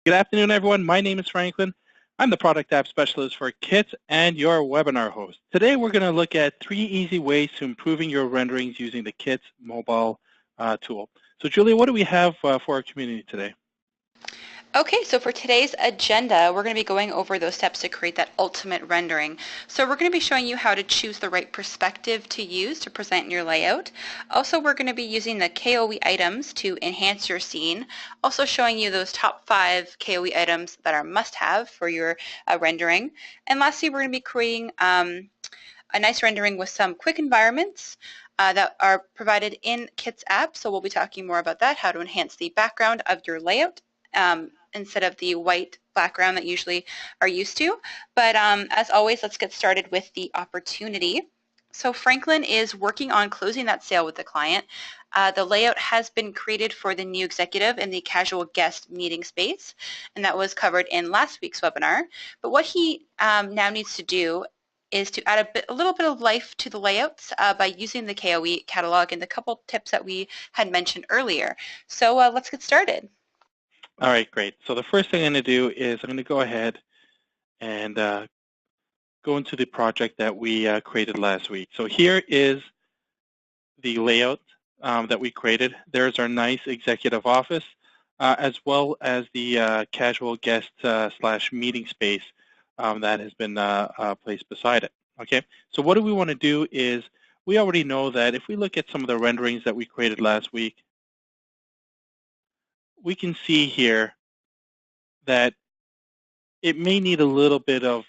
Good afternoon, everyone. My name is Franklin. I'm the Product App Specialist for KITS and your webinar host. Today, we're going to look at 3 easy ways to improving your renderings using the KITS mobile tool. So, Julia, what do we have for our community today? Okay, so for today's agenda, we're going to be going over those steps to create that ultimate rendering. So we're going to be showing you how to choose the right perspective to use to present your layout. Also, we're going to be using the KOE items to enhance your scene. Also showing you those top 5 KOE items that are must-have for your rendering. And lastly, we're going to be creating a nice rendering with some quick environments that are provided in KITS app. So we'll be talking more about that, how to enhance the background of your layout. Instead of the white background that usually are used to. But as always, let's get started with the opportunity. So Franklin is working on closing that sale with the client. The layout has been created for the new executive in the casual guest meeting space, and that was covered in last week's webinar. But what he now needs to do is to add a little bit of life to the layouts by using the KOE catalog and the couple tips that we had mentioned earlier. So let's get started. All right, great. So the first thing I'm going to do is I'm going to go ahead and go into the project that we created last week. So here is the layout that we created. There's our nice executive office, as well as the casual guest slash meeting space that has been placed beside it. Okay, so what do we want to do is we already know that if we look at some of the renderings that we created last week, we can see here that it may need a little bit of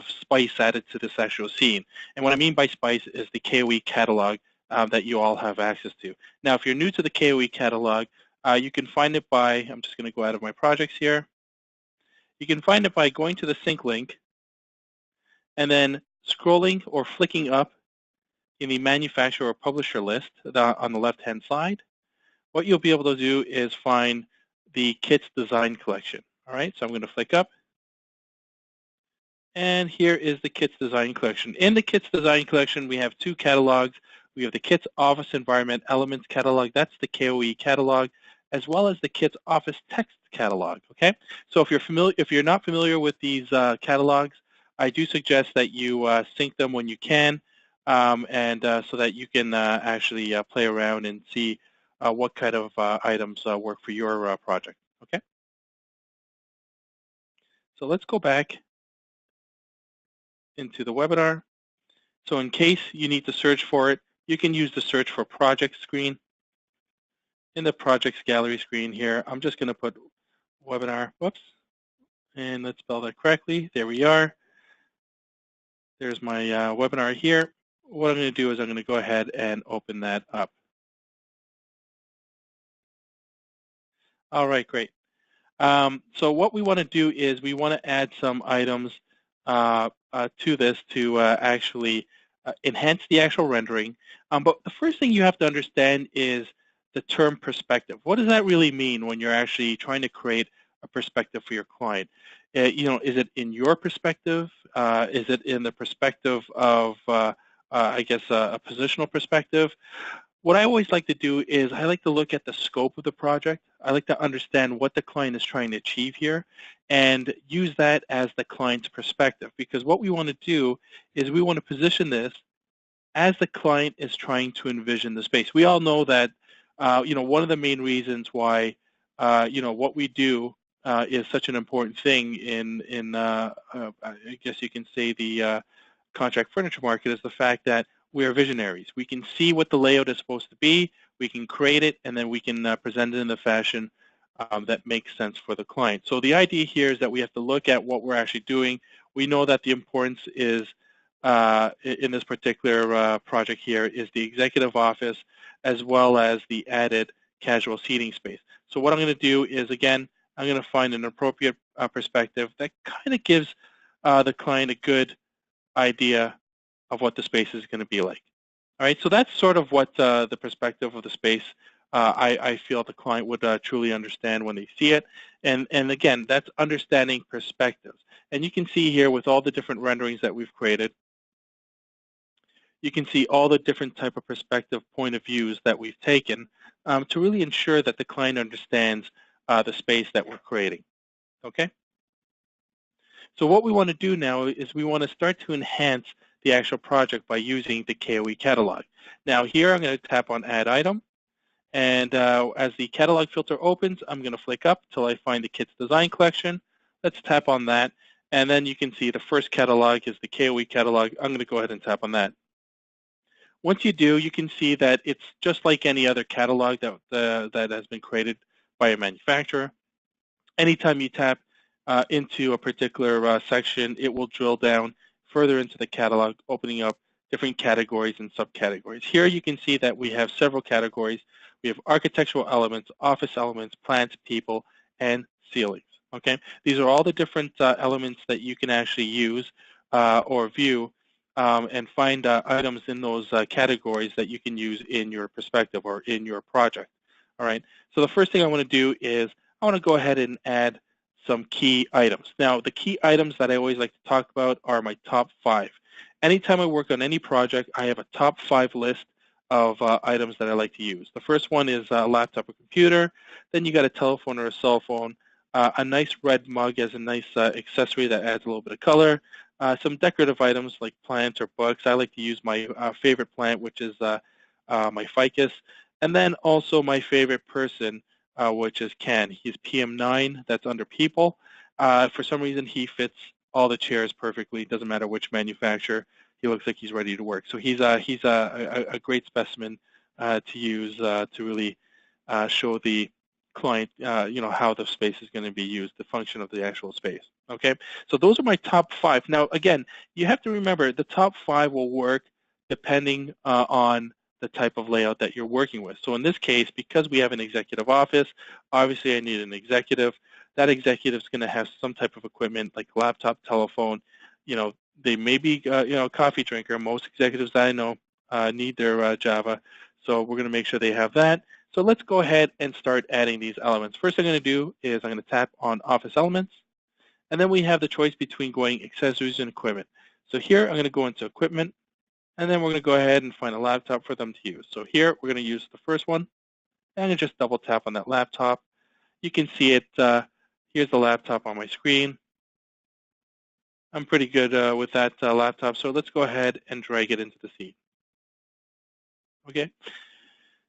spice added to this actual scene. And what I mean by spice is the KWE Catalog that you all have access to. Now, if you're new to the KWE Catalog, you can find it by, I'm just going to go out of my projects here. You can find it by going to the sync link and then scrolling or flicking up in the manufacturer or publisher list on the left-hand side. What you'll be able to do is find the KITS Design Collection. All right, so I'm going to flick up. And here is the KITS Design Collection. In the KITS Design Collection, we have 2 catalogs. We have the KITS Office Environment Elements Catalog. That's the KOE Catalog, as well as the KITS Office Text Catalog. Okay, so if you're not familiar with these catalogs, I do suggest that you sync them when you can, and so that you can actually play around and see what kind of items work for your project. Okay, so let's go back into the webinar. So in case you need to search for it, you can use the search for project screen. In the projects gallery screen here, I'm just going to put webinar, whoops, and let's spell that correctly. There we are. There's my webinar here. What I'm going to do is I'm going to go ahead and open that up. All right, great. So what we want to do is we want to add some items to this to actually enhance the actual rendering. But the first thing you have to understand is the term perspective. What does that really mean when you're actually trying to create a perspective for your client? Is it in your perspective? Is it in the perspective of, I guess, a positional perspective? What I always like to do is I like to look at the scope of the project. I like to understand what the client is trying to achieve here and use that as the client's perspective, because what we want to do is we want to position this as the client is trying to envision the space. We all know that one of the main reasons why what we do is such an important thing in I guess you can say the contract furniture market is the fact that we are visionaries. We can see what the layout is supposed to be, we can create it, and then we can present it in the fashion that makes sense for the client. So the idea here is that we have to look at what we're actually doing. We know that the importance is, in this particular project here, is the executive office as well as the added casual seating space. So what I'm going to do is, again, I'm going to find an appropriate perspective that kind of gives the client a good idea of what the space is going to be like. All right, so that's sort of what the perspective of the space I feel the client would truly understand when they see it. And again, that's understanding perspectives. And you can see here with all the different renderings that we've created, you can see all the different type of perspective point of views that we've taken to really ensure that the client understands the space that we're creating. Okay? So what we want to do now is we want to start to enhance the actual project by using the KOE Catalog. Now here I'm going to tap on Add Item, and as the catalog filter opens, I'm going to flick up till I find the Kits Design Collection. Let's tap on that, and then you can see the first catalog is the KOE Catalog. I'm going to go ahead and tap on that. Once you do, you can see that it's just like any other catalog that has been created by a manufacturer. Anytime you tap into a particular section, it will drill down further into the catalog, opening up different categories and subcategories. Here you can see that we have several categories. We have architectural elements, office elements, plants, people, and ceilings. Okay, these are all the different elements that you can actually use or view and find items in those categories that you can use in your perspective or in your project. All right, so the first thing I want to do is I want to go ahead and add some key items. Now, the key items that I always like to talk about are my top 5. Anytime I work on any project, I have a top 5 list of items that I like to use. The first one is a laptop or computer. Then you got a telephone or a cell phone. A nice red mug as a nice accessory that adds a little bit of color. Some decorative items like plants or books. I like to use my favorite plant, which is my ficus. And then also my favorite person, which is Ken. He's PM9. That's under people. For some reason, he fits all the chairs perfectly. It doesn't matter which manufacturer. He looks like he's ready to work. So he's a great specimen to use to really show the client, how the space is going to be used, the function of the actual space. Okay, so those are my top 5. Now, again, you have to remember the top 5 will work depending on the type of layout that you're working with. So in this case, because we have an executive office, obviously I need an executive. That executive is going to have some type of equipment like laptop, telephone. They may be a coffee drinker. Most executives that I know need their Java, so we're going to make sure they have that. So let's go ahead and start adding these elements. First I'm going to do is I'm going to tap on Office Elements, and then we have the choice between going accessories and equipment. So here I'm going to go into equipment, and then we're going to go ahead and find a laptop for them to use. So here we're going to use the first one, and I'm going to just double tap on that laptop. You can see it. Here's the laptop on my screen. I'm pretty good with that laptop, so let's go ahead and drag it into the scene. Okay.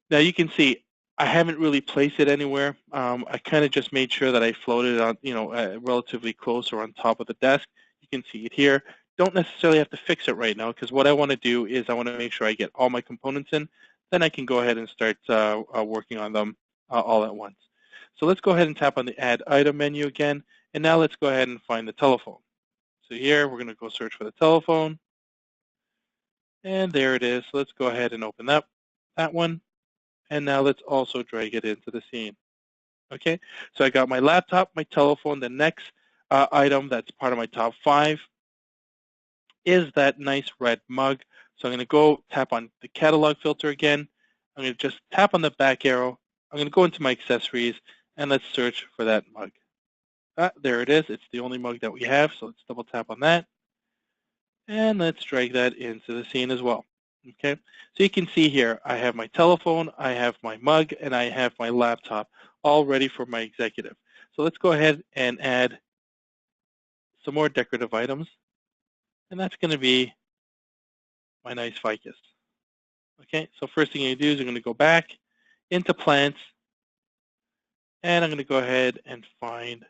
Now you can see I haven't really placed it anywhere. I kind of just made sure that I floated it on, relatively close or on top of the desk. You can see it here. Don't necessarily have to fix it right now, because what I want to do is I want to make sure I get all my components in. Then I can go ahead and start working on them all at once. So let's go ahead and tap on the Add Item menu again, and now let's go ahead and find the telephone. So here we're going to go search for the telephone, and there it is. So let's go ahead and open that one, and now let's also drag it into the scene. Okay, so I got my laptop, my telephone. The next item that's part of my top 5 is that nice red mug. So I'm going to go tap on the catalog filter again. I'm going to just tap on the back arrow. I'm going to go into my accessories, and let's search for that mug. There it is. It's the only mug that we have, so let's double tap on that. And let's drag that into the scene as well. Okay, so you can see here I have my telephone, I have my mug, and I have my laptop all ready for my executive. So let's go ahead and add some more decorative items, and that's going to be my nice ficus. Okay, so first thing I'm going to do is I'm going to go back into plants, and I'm going to go ahead and find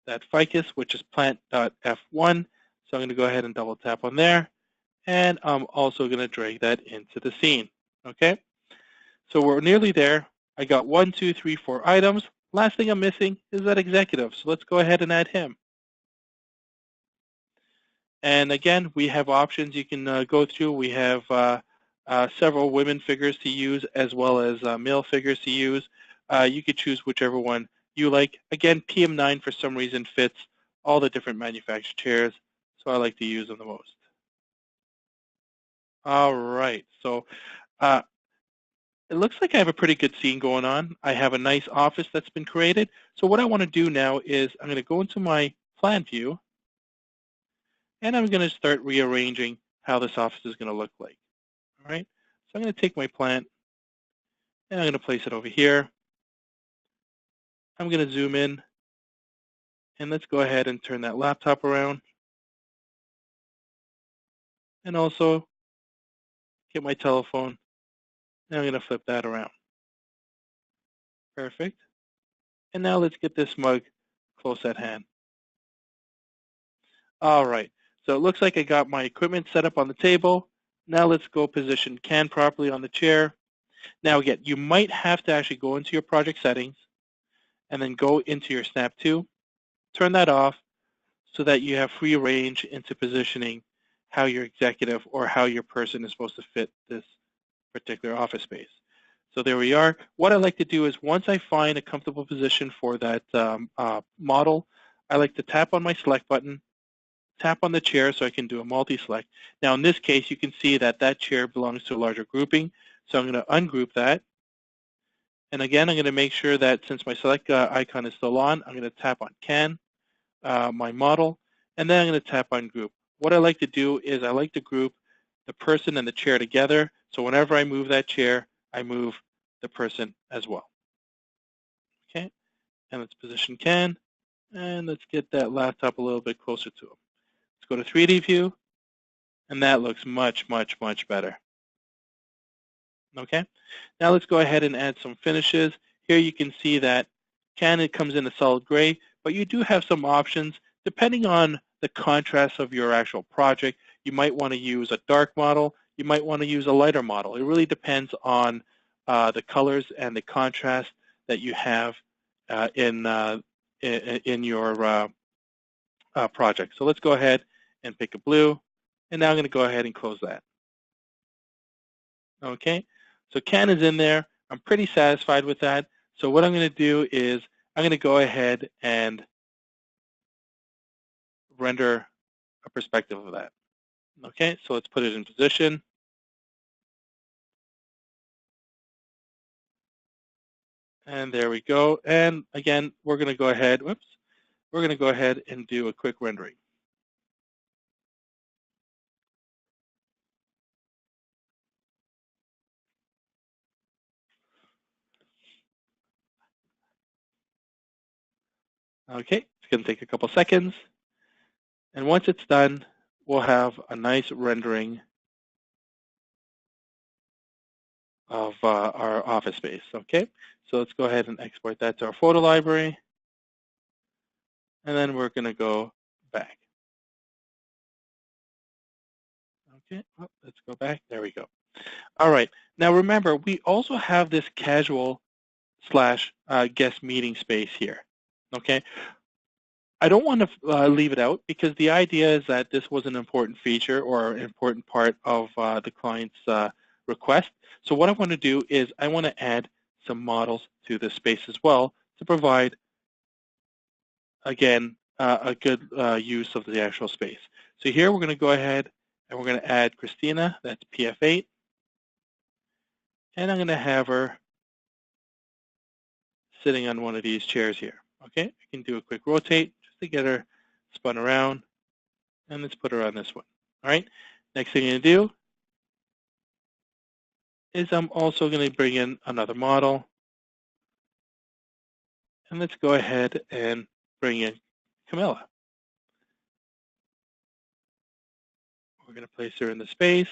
that ficus, which is plant.f1. So I'm going to go ahead and double tap on there, and I'm also going to drag that into the scene. Okay, so we're nearly there. I got 1, 2, 3, 4 items. Last thing I'm missing is that executive, so let's go ahead and add him. And again, we have options you can go through. We have several women figures to use as well as male figures to use. You could choose whichever one you like. Again, PM9 for some reason fits all the different manufactured chairs, so I like to use them the most. All right, so it looks like I have a pretty good scene going on. I have a nice office that's been created. So what I want to do now is I'm going to go into my plan view, and I'm going to start rearranging how this office is going to look like. All right, so I'm going to take my plant, and I'm going to place it over here. I'm going to zoom in, and let's go ahead and turn that laptop around, and also get my telephone, and I'm going to flip that around. Perfect. And now let's get this mug close at hand. All right, so it looks like I got my equipment set up on the table. Now let's go position can properly on the chair. Now again, you might have to actually go into your project settings and then go into your Snap 2, turn that off so that you have free range into positioning how your executive or how your person is supposed to fit this particular office space. So there we are. What I like to do is once I find a comfortable position for that model, I like to tap on my select button, tap on the chair so I can do a multi-select. Now in this case, you can see that that chair belongs to a larger grouping, so I'm going to ungroup that. And again, I'm going to make sure that since my select icon is still on, I'm going to tap on can, my model, and then I'm going to tap on group. What I like to do is I like to group the person and the chair together, so whenever I move that chair, I move the person as well. Okay, and let's position can, and let's get that laptop a little bit closer to him. Let's go to 3D view, and that looks much, much, much better. Okay, now let's go ahead and add some finishes. Here you can see that it comes in a solid gray, but you do have some options depending on the contrast of your actual project. You might want to use a dark model. You might want to use a lighter model. It really depends on the colors and the contrast that you have in your project. So let's go ahead and pick a blue, and now I'm going to go ahead and close that. Okay, so can is in there. I'm pretty satisfied with that. So what I'm going to do is I'm going to go ahead and render a perspective of that. Okay, so let's put it in position. And there we go. And again, we're going to go ahead, we're going to go ahead and do a quick rendering. Okay, it's going to take a couple seconds. And once it's done, we'll have a nice rendering of our office space. Okay, so let's go ahead and export that to our photo library. And then we're going to go back. Okay, well, let's go back. There we go. All right. Now remember, we also have this casual / guest meeting space here. Okay. I don't want to leave it out because the idea is that this was an important feature or an important part of the client's request. So what I want to do is I want to add some models to this space as well to provide, again, a good use of the actual space. So here we're going to go ahead and we're going to add Christina, that's PF8, and I'm going to have her sitting on one of these chairs here. Okay, I can do a quick rotate just to get her spun around, and let's put her on this one. All right, next thing I'm going to do is I'm also going to bring in another model, and let's go ahead and bring in Camilla. We're going to place her in the space,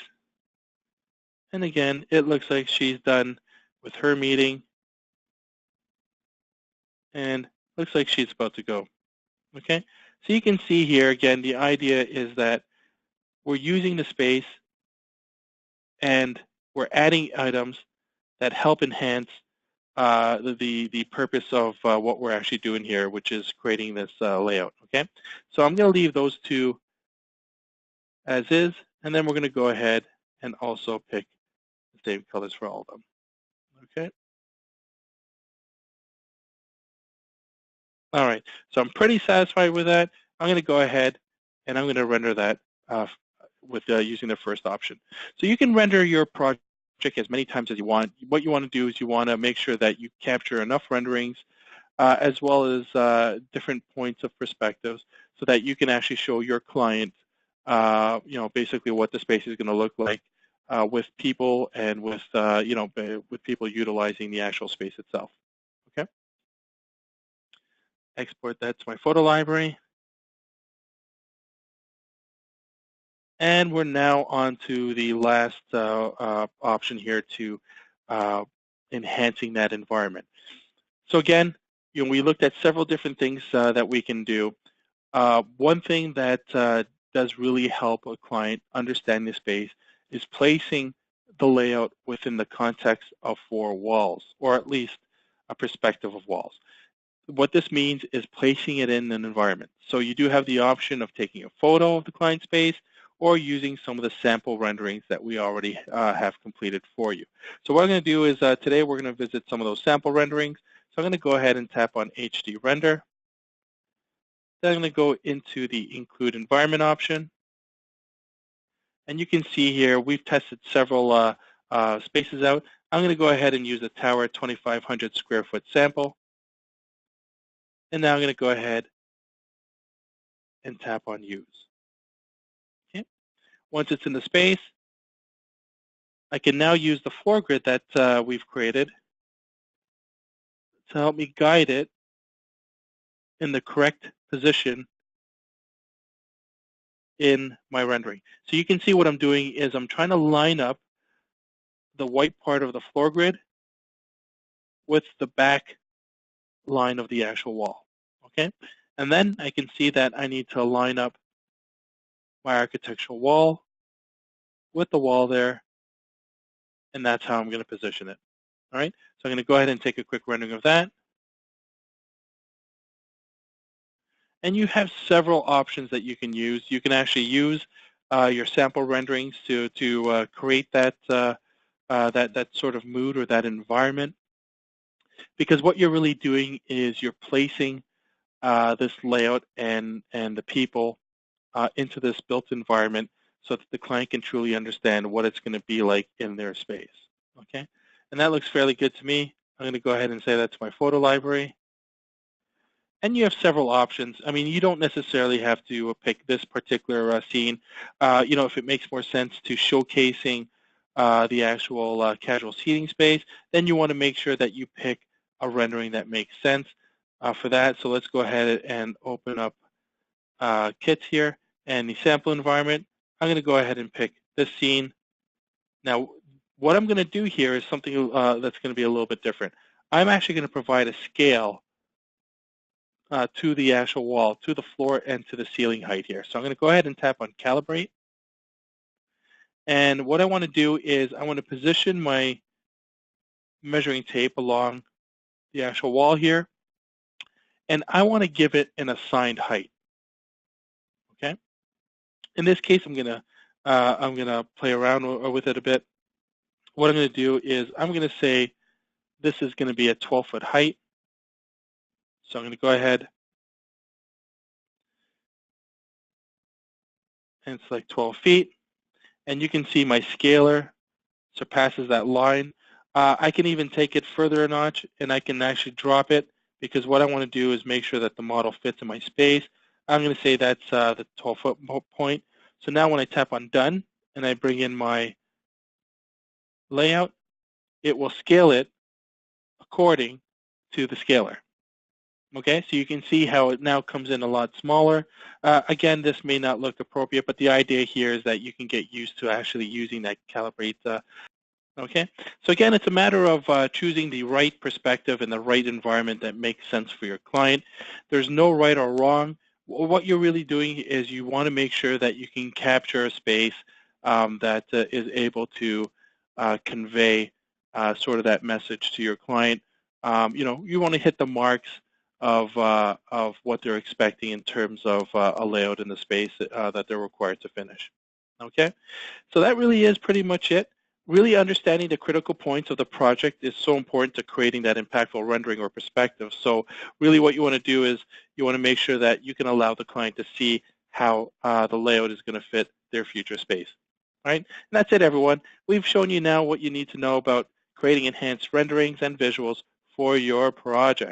and again, it looks like she's done with her meeting, and looks like she's about to go. Okay, so you can see here, again, the idea is that we're using the space and we're adding items that help enhance the purpose of what we're actually doing here, which is creating this layout. Okay, so I'm going to leave those two as is, and then we're going to go ahead and also pick the same colors for all of them. Okay. All right, so I'm pretty satisfied with that. I'm going to go ahead and I'm going to render that with using the first option. So you can render your project as many times as you want. What you want to do is you want to make sure that you capture enough renderings as well as different points of perspectives so that you can actually show your client basically what the space is going to look like with people and with with people utilizing the actual space itself. Okay. export that to my photo library. And we're now on to the last option here to enhancing that environment. So again, we looked at several different things that we can do. One thing that does really help a client understand the space is placing the layout within the context of 4 walls, or at least a perspective of walls. What this means is placing it in an environment. So you do have the option of taking a photo of the client space or using some of the sample renderings that we already have completed for you. So what I'm going to do is today we're going to visit some of those sample renderings. So I'm going to go ahead and tap on HD Render. Then I'm going to go into the Include Environment option. And you can see here we've tested several spaces out. I'm going to go ahead and use a tower 2,500 square foot sample. And now I'm going to go ahead and tap on Use. Okay. Once it's in the space, I can now use the floor grid that we've created to help me guide it in the correct position in my rendering. So you can see what I'm doing is I'm trying to line up the white part of the floor grid with the back line of the actual wall. Okay, and then I can see that I need to line up my architectural wall with the wall there, and that's how I'm going to position it. All right, so I'm going to go ahead and take a quick rendering of that. And you have several options that you can use. You can actually use your sample renderings to create that that sort of mood or that environment. Because what you're really doing is you're placing this layout and the people into this built environment so that the client can truly understand what it's going to be like in their space. Okay, and that looks fairly good to me. I'm going to go ahead and say that to my photo library. And you have several options. I mean, you don't necessarily have to pick this particular scene. If it makes more sense to showcasing the actual casual seating space, then you want to make sure that you pick a rendering that makes sense for that. So let's go ahead and open up kits here and the sample environment. I'm going to go ahead and pick this scene. Now, what I'm going to do here is something that's going to be a little bit different. I'm actually going to provide a scale to the actual wall, to the floor, and to the ceiling height here. So I'm going to go ahead and tap on Calibrate. And what I want to do is I want to position my measuring tape along the actual wall here, and I want to give it an assigned height. Okay. In this case, I'm gonna play around with it a bit. What I'm going to do is I'm going to say this is going to be a 12-foot height. So I'm going to go ahead and select 12 feet. And you can see my scaler surpasses that line. I can even take it further a notch, and I can actually drop it because what I want to do is make sure that the model fits in my space. I'm going to say that's the 12-foot point. So now when I tap on Done and I bring in my layout, it will scale it according to the scaler. Okay, so you can see how it now comes in a lot smaller. Again, this may not look appropriate, but the idea here is that you can get used to actually using that calibrate. Okay, so again, it's a matter of choosing the right perspective and the right environment that makes sense for your client. There's no right or wrong. What you're really doing is you want to make sure that you can capture a space that is able to convey sort of that message to your client. You want to hit the marks of what they're expecting in terms of a layout in the space that they're required to finish. Okay, so that really is pretty much it. Really understanding the critical points of the project is so important to creating that impactful rendering or perspective. So really what you want to do is you want to make sure that you can allow the client to see how the layout is going to fit their future space. All right, and that's it, everyone. We've shown you now what you need to know about creating enhanced renderings and visuals for your project.